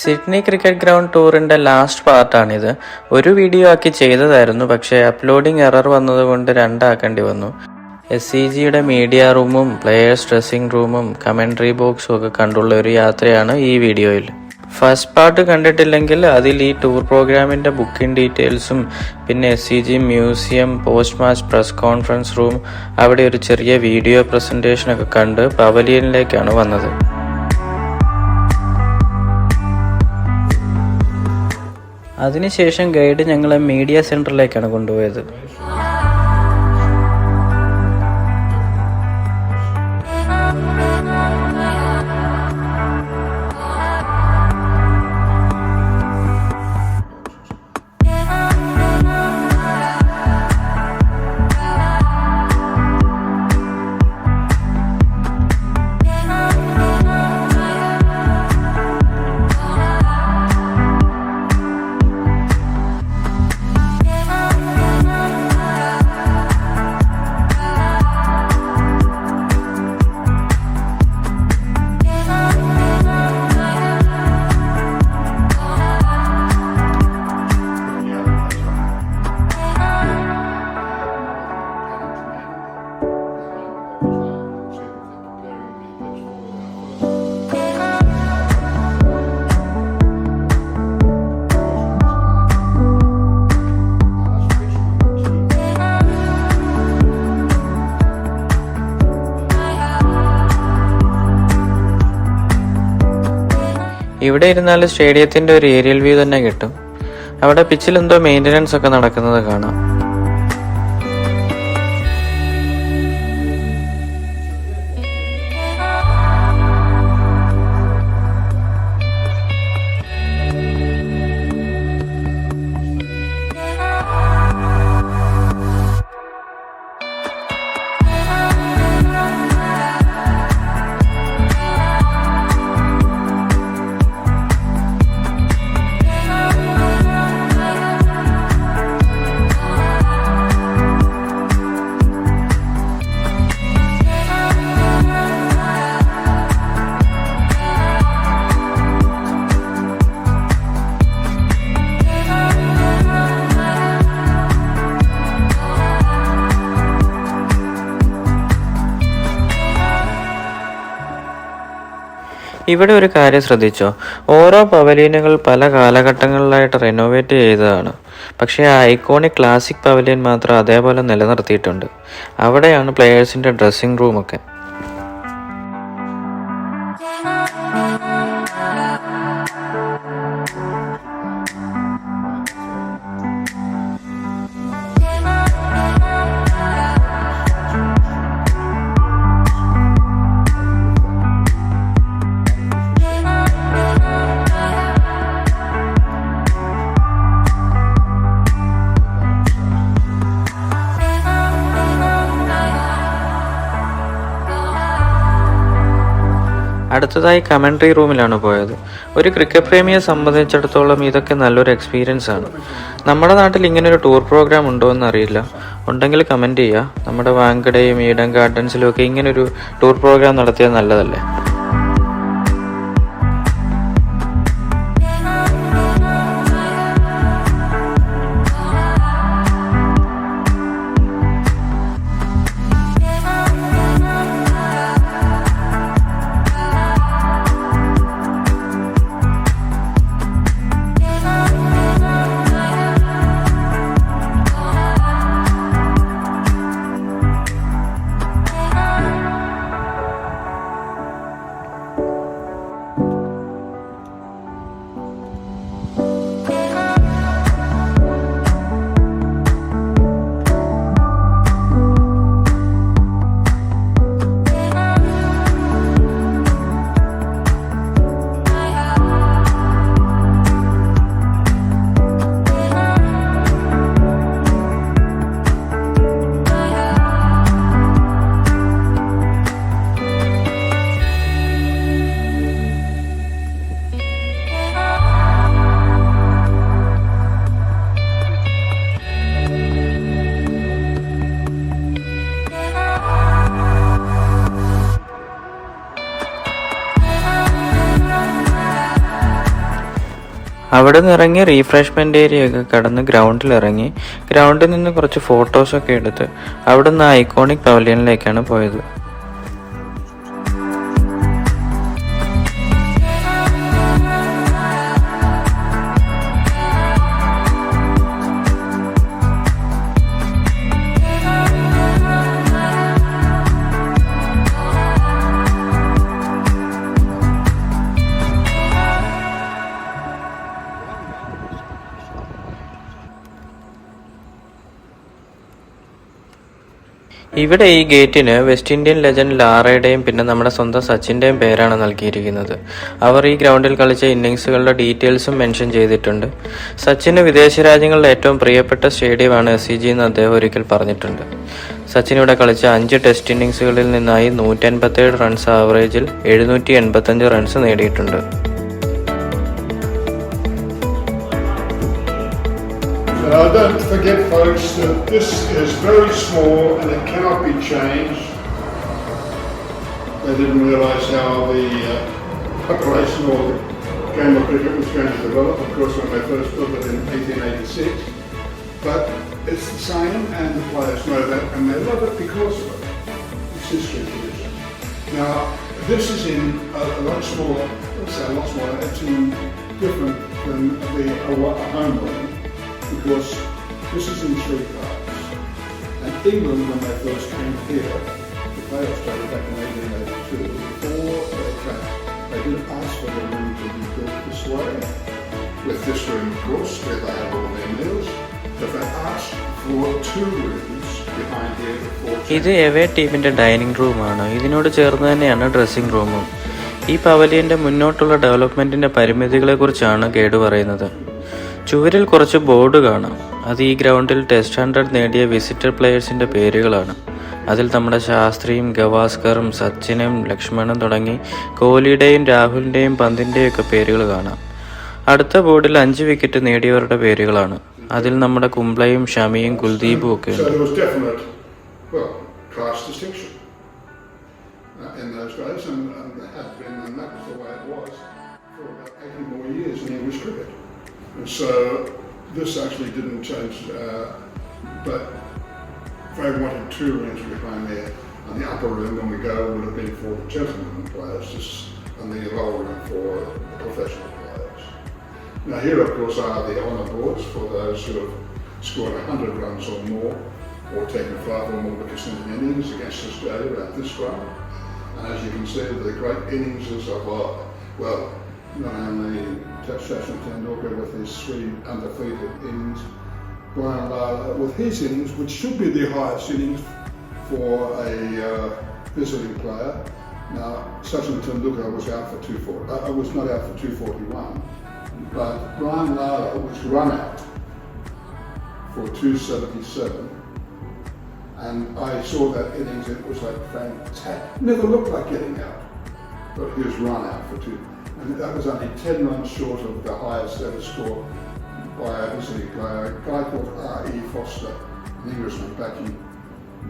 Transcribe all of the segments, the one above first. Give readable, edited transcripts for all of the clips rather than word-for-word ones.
Sydney cricket ground ടൂറിന്റെ last പാർട്ടാണിത്. ഒരു വീഡിയോ ആക്കി ചെയ്തതായിരുന്നു, പക്ഷേ അപ്ലോഡിംഗ് എറർ വന്നതുകൊണ്ട് രണ്ടാക്കേണ്ടി വന്നു. SCGയുടെ മീഡിയ റൂമും പ്ലേയേഴ്സ് ഡ്രസ്സിംഗ് റൂമും കമന്ററി ബോക്സും ഒക്കെ കണ്ടുള്ള ഒരു യാത്രയാണ് ഈ വീഡിയോയിൽ. ഫസ്റ്റ് പാർട്ട് കണ്ടിട്ടില്ലെങ്കിൽ അതിൽ ഈ ടൂർ പ്രോഗ്രാമിന്റെ ബുക്കിംഗ് ഡീറ്റെയിൽസും പിന്നെ SCG museum, post match press conference room, അവിടെ ഒരു ചെറിയ വീഡിയോ പ്രസന്റേഷൻ ഒക്കെ കണ്ട് പവലിയനിലേക്കാണ് വന്നത്. അതിനുശേഷം ഗൈഡ് ഞങ്ങളെ മീഡിയ സെന്ററിലേക്കാണ് കൊണ്ടുപോയത്. ഇവിടെ ഇരുന്നാൽ സ്റ്റേഡിയത്തിന്റെ ഒരു ഏരിയൽ വ്യൂ തന്നെ കിട്ടും. അവിടെ പിച്ചിൽ എന്തോ മെയിൻ്റനൻസ് ഒക്കെ നടക്കുന്നത് കാണാം. ഇവിടെ ഒരു കാര്യം ശ്രദ്ധിച്ചോ, ഓരോ പവലിയനുകൾ പല കാലഘട്ടങ്ങളിലായിട്ട് റെനോവേറ്റ് ചെയ്തതാണ്. പക്ഷേ ആ ഐക്കോണിക് ക്ലാസിക് പവലിയൻ മാത്രം അതേപോലെ നിലനിർത്തിയിട്ടുണ്ട്. അവിടെയാണ് പ്ലെയേഴ്സിന്റെ ഡ്രസ്സിംഗ് റൂമൊക്കെ. അടുത്തതായി കമന്ററി റൂമിലാണ് പോയത്. ഒരു ക്രിക്കറ്റ് പ്രേമിയെ സംബന്ധിച്ചിടത്തോളം ഇതൊക്കെ നല്ലൊരു എക്സ്പീരിയൻസ് ആണ്. നമ്മുടെ നാട്ടിൽ ഇങ്ങനൊരു ടൂർ പ്രോഗ്രാം ഉണ്ടോ എന്ന് അറിയില്ല. ഉണ്ടെങ്കിൽ കമന്റ് ചെയ്യുക. നമ്മുടെ വാങ്കഡയും ഈഡൻ ഗാർഡൻസിലും ഒക്കെ ഇങ്ങനൊരു ടൂർ പ്രോഗ്രാം നടത്തിയാൽ നല്ലതല്ലേ. അവിടെ നിന്ന് ഇറങ്ങി റീഫ്രഷ്മെൻ്റ് ഏരിയയൊക്കെ കടന്ന് ഗ്രൗണ്ടിലിറങ്ങി ഗ്രൗണ്ടിൽ നിന്ന് കുറച്ച് ഫോട്ടോസൊക്കെ എടുത്ത് അവിടെ നിന്ന് ഐക്കോണിക് പവലിയനിലേക്കാണ് പോയത്. ഇവിടെ ഈ ഗേറ്റിന് വെസ്റ്റ് ഇന്ത്യൻ ലെജൻഡ് ലാറയുടെയും പിന്നെ നമ്മുടെ സ്വന്തം സച്ചിൻ്റെയും പേരാണ് നൽകിയിരിക്കുന്നത്. അവർ ഈ ഗ്രൗണ്ടിൽ കളിച്ച ഇന്നിങ്സുകളുടെ ഡീറ്റെയിൽസും മെൻഷൻ ചെയ്തിട്ടുണ്ട്. സച്ചിന് വിദേശ രാജ്യങ്ങളുടെ ഏറ്റവും പ്രിയപ്പെട്ട സ്റ്റേഡിയമാണ് SCG എന്ന് അദ്ദേഹം ഒരിക്കൽ പറഞ്ഞിട്ടുണ്ട്. സച്ചിൻ ഇവിടെ കളിച്ച 5 ടെസ്റ്റ് ഇന്നിങ്സുകളിൽ നിന്നായി 157 റൺസ് ആവറേജിൽ 785 റൺസ് നേടിയിട്ടുണ്ട്. Don't forget, folks, that this is very small and it cannot be changed. They didn't realise how the preparation or the game of cricket was going to develop, of course, when they first built it in 1886. But it's the same, and the players know that, and they love it because of it. It's history tradition. Now, this is in a lot smaller, let's say a lot smaller, it's in different than the home wing, because this is in 3 parts. And England, when they first came here, the playoffs started back in 1882, before they came, they didn't ask for the room to be built this way, with this room, of course, where they have all their meals, but they asked for 2 rooms behind here before. ഇത് away ടീമിന്റെ dining റൂമാണ്. ഇതിനോട് ചേർന്ന് തന്നെയാണ് dressing റൂമും. ഈ പവലിയന്റെ മുന്നോട്ടുള്ള ഡെവലപ്മെന്റിന്റെ പരിമിതികളെ കുറിച്ചാണ് ഗൈഡ് പറയുന്നത്. ചുവരിൽ കുറച്ച് ബോർഡ് കാണാം. അത് ഈ ഗ്രൗണ്ടിൽ ടെസ്റ്റ് 100 നേടിയ വിസിറ്റർ പ്ലെയേഴ്സിന്റെ പേരുകളാണ്. അതിൽ നമ്മുടെ ശാസ്ത്രിയും ഗവാസ്കറും സച്ചിനും ലക്ഷ്മണും തുടങ്ങി കോഹ്ലിയുടെയും രാഹുലിന്റെയും പന്തിന്റെയും ഒക്കെ പേരുകൾ കാണാം. അടുത്ത ബോർഡിൽ 5 വിക്കറ്റ് നേടിയവരുടെ പേരുകളാണ്. അതിൽ നമ്മുടെ കുംബ്ലയും ഷമിയും കുൽദീപും ഒക്കെ ഉണ്ട്. And so this actually didn't change, but they wanted 2 rooms behind there, and the upper room when we go would have been for the gentlemen players, and the lower room for the professional players. Now here of course are the honour boards for those who have scored 100 runs or more, or taken 5 or more wickets in innings against Australia at this ground. And as you can see, the great innings of not only Sachin Tendulkar with his 3 undefeated innings, Brian Lara with his innings, which should be the highest innings for a visiting player. Now, Sachin Tendulkar was out for 240. Was not out for 241, but Brian Lara was run out for 277, and I saw that innings. It was like fantastic. Never looked like getting out, but he was run out for 2. And that was only 10 runs short of the highest ever score by a visiting player, a guy called R.E. Foster, an Englishman back in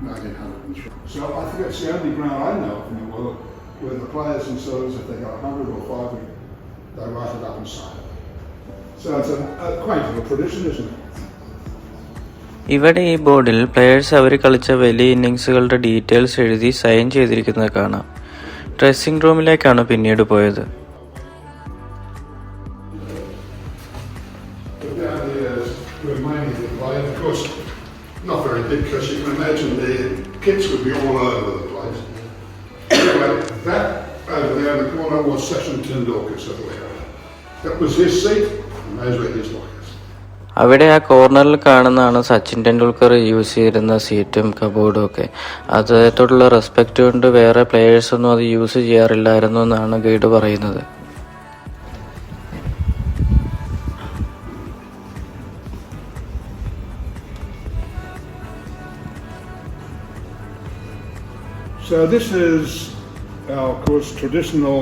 1903. So I think it's the only ground I know of in the world where the players themselves, if they got 100 or 5, they write it up and sign it. So it's a quaint little tradition, isn't it? ഇവിടെ ഈ ബോർഡിൽ players അവർ കളിച്ച വലിയ ഇന്നിങ്സുകളുടെ details എഴുതി sign ചെയ്തിരിക്കുന്നത് കാണാം. Dressing റൂമിലേക്കാണ് പിന്നീട് പോയത്. Of course, not very big, because you can imagine the kids would be all over the place. Anyway, that over there in the corner was Sachin Tendulkar's area. That was his seat, and those were his lockers. അവിടെ ആ കോർണറിൽ കാണുന്നതാണ് Sachin Tendulkar use ചെയ്തിരുന്ന സീറ്റും കബോർഡും ഒക്കെ. അദ്ദേഹത്തോടുള്ള respect കൊണ്ട് വേറെ പ്ലെയേഴ്സൊന്നും അത് യൂസ് ചെയ്യാറില്ലായിരുന്നു എന്നാണ് ഗൈഡ് പറയുന്നത്. So this is our, of course, traditional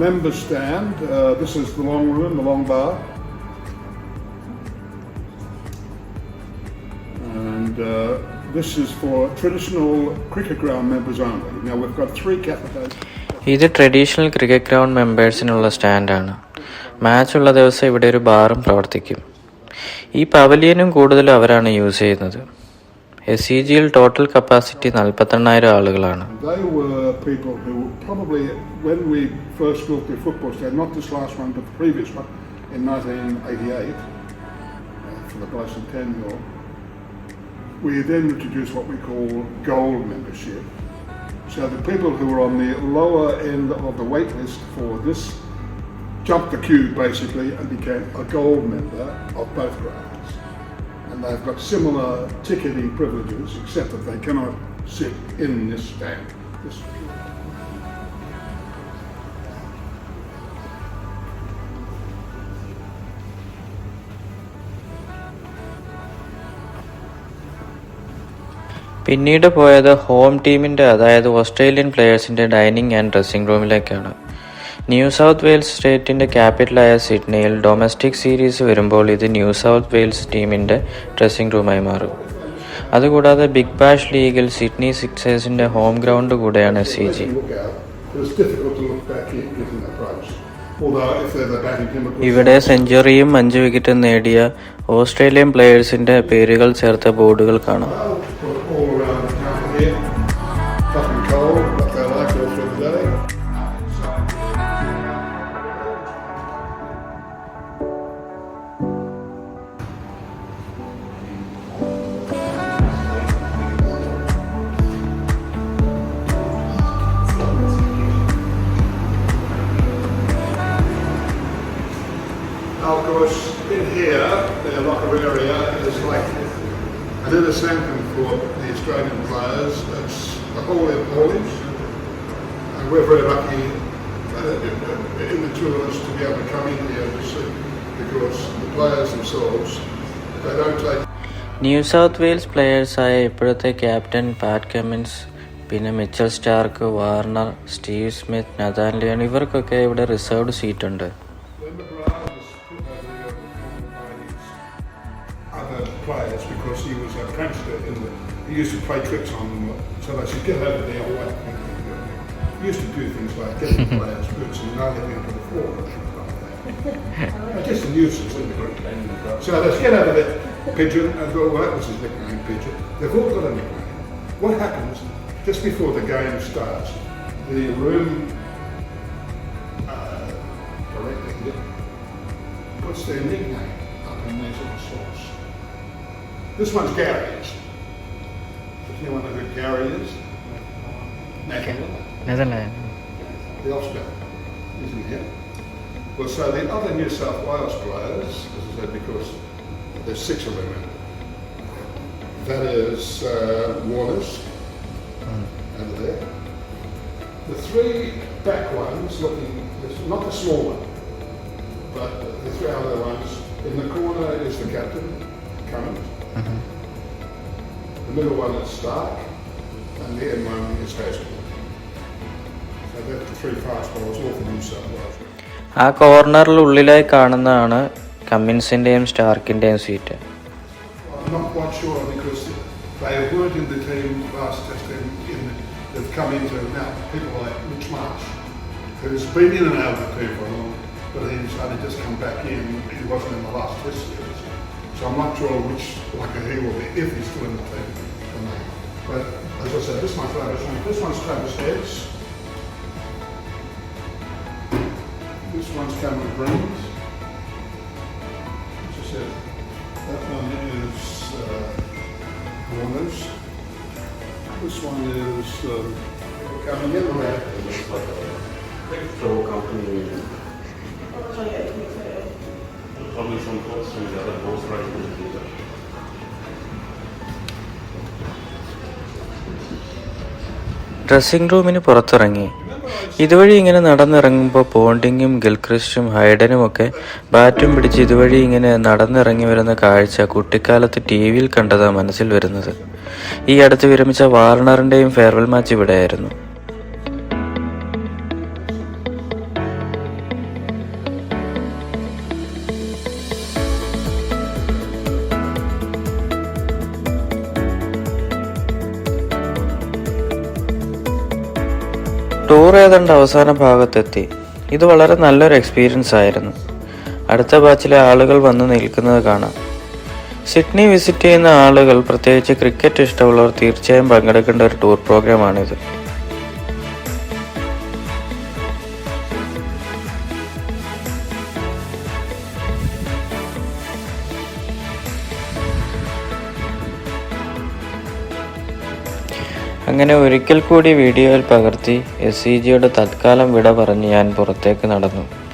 member stand. This is the long room, the long bar. And this is for traditional cricket ground members only. Now we've got 3 capitals. ഇത് traditional cricket ground മെമ്പേഴ്സിനുള്ള സ്റ്റാൻഡാണ്. മാച്ചുള്ള ദിവസം ഇവിടെ ഒരു ബാറും പ്രവർത്തിക്കും. ഈ പവലിയനും കൂടുതലും അവരാണ് use ചെയ്യുന്നത്. SCGയിൽ total capacity 48,000 ആളുകളാണ്. They were people who probably, when we first built the football stadium, not this last one but the previous one in 1988 for the bicentennial, we then introduced what we call gold membership. So the people who were on the lower end of the wait list for this jumped the queue basically and became a gold member of both grounds. And they've got similar ticketing privileges except that they cannot sit in this stand. പിന്നീട് പോയത് home ടീമിൻ്റെ, അതായത് Australian പ്ലെയേഴ്സിൻ്റെ dining and dressing റൂമിലേക്കാണ്. New South Wales സ്റ്റേറ്റിൻ്റെ ക്യാപിറ്റലായ സിഡ്നിയിൽ domestic series വരുമ്പോൾ ഇത് ന്യൂ സൗത്ത് വെയിൽസ് ടീമിൻ്റെ ഡ്രസ്സിംഗ് റൂമായി മാറും. അതുകൂടാതെ ബിഗ് ബാഷ് ലീഗിൽ സിഡ്നി സിക്സേഴ്സിൻ്റെ ഹോം ഗ്രൗണ്ട് കൂടെയാണ് SCG. ഇവിടെ സെഞ്ചുറിയും 5 വിക്കറ്റും നേടിയ ഓസ്ട്രേലിയൻ പ്ലെയേഴ്സിൻ്റെ പേരുകൾ ചേർത്ത ബോർഡുകൾ കാണാം. Of course, in here, the locker area is like an inner sanctum for the Australian players. It's the holy of holies, and we're very lucky in the tours to be able to come in here to see, because the players themselves, they don't take. New South Wales പ്ലെയേഴ്സായ ഇപ്പോഴത്തെ captain Pat Cummins, പിന്നെ Mitchell Starc, Warner, Steve Smith, Nathan Lyon, ഇവർക്കൊക്കെ ഇവിടെ reserved seat ഉണ്ട്. Players, because he was a prankster he used to play tricks on them, so they said get over there away. He used to do things like getting players boots and nailing them to the floor and things like that. Just a nuisance in the group. So they said get over there, Pigeon, and well, that was his nickname, Pigeon. They've all got a nickname. What happens just before the game starts, the room director puts their nickname up in these little slots. This one's Gary's. Does anyone know who Gary is? Netherlands. The Oscar, isn't he? Well, so the other New South Wales players, as I said, because there's 6 of them, that is Warner's, over there. The 3 back ones, looking, not the small one, but the 3 other ones. In the corner is the captain, Cummins. The middle one is Stark, and the end one is Hazel. So that's the 3 fast bowlers, all from New South Wales. ആ കോർണറിൽ ഉള്ളിലായി കാണുന്നതാണ് കമ്മിൻസിൻ്റെയും സ്റ്റാർക്കിൻ്റെയും seat. I'm not quite sure because they weren't in the team last test. They've come into now people like Mitch Marsh, who's been in and out of the team for long, but he's only just come back in. He wasn't in the last test series. So I'm not sure which lucky he will be, if he's still in the team or not. But as I said, this one's Travis Heads. This one's Cameron Greens. As I said, that one is Warner's. This one is coming in around. Company. Probably some costs from the other horse riders. Dressing റൂമിന് പുറത്തിറങ്ങി. ഇതുവഴി ഇങ്ങനെ നടന്നിറങ്ങുമ്പോൾ പോണ്ടിങ്ങും ഗിൽക്രിസ്റ്റും ഹൈഡനും ഒക്കെ ബാറ്റും പിടിച്ച് ഇതുവഴി ഇങ്ങനെ നടന്നിറങ്ങി വരുന്ന കാഴ്ച കുട്ടിക്കാലത്ത് TV-യിൽ കണ്ടതാ മനസ്സിൽ വരുന്നത്. ഈ അടുത്ത് വിരമിച്ച വാർണറിൻ്റെയും ഫെയർവെൽ മാച്ച് ഇവിടെയായിരുന്നു. ടൂർ ഏതാണ്ട് അവസാന ഭാഗത്തെത്തി. ഇത് വളരെ നല്ലൊരു എക്സ്പീരിയൻസ് ആയിരുന്നു. അടുത്ത ബാച്ചിലെ ആളുകൾ വന്ന് നിൽക്കുന്നത് കാണാം. സിഡ്നി വിസിറ്റ് ചെയ്യുന്ന ആളുകൾ, പ്രത്യേകിച്ച് ക്രിക്കറ്റ് ഇഷ്ടമുള്ളവർ തീർച്ചയായും പങ്കെടുക്കേണ്ട ഒരു ടൂർ പ്രോഗ്രാമാണിത്. അങ്ങനെ ഒരിക്കൽ കൂടി വീഡിയോയിൽ പകർത്തി SCGയുടെ തൽക്കാലം വിട പറഞ്ഞ് ഞാൻ പുറത്തേക്ക് നടന്നു.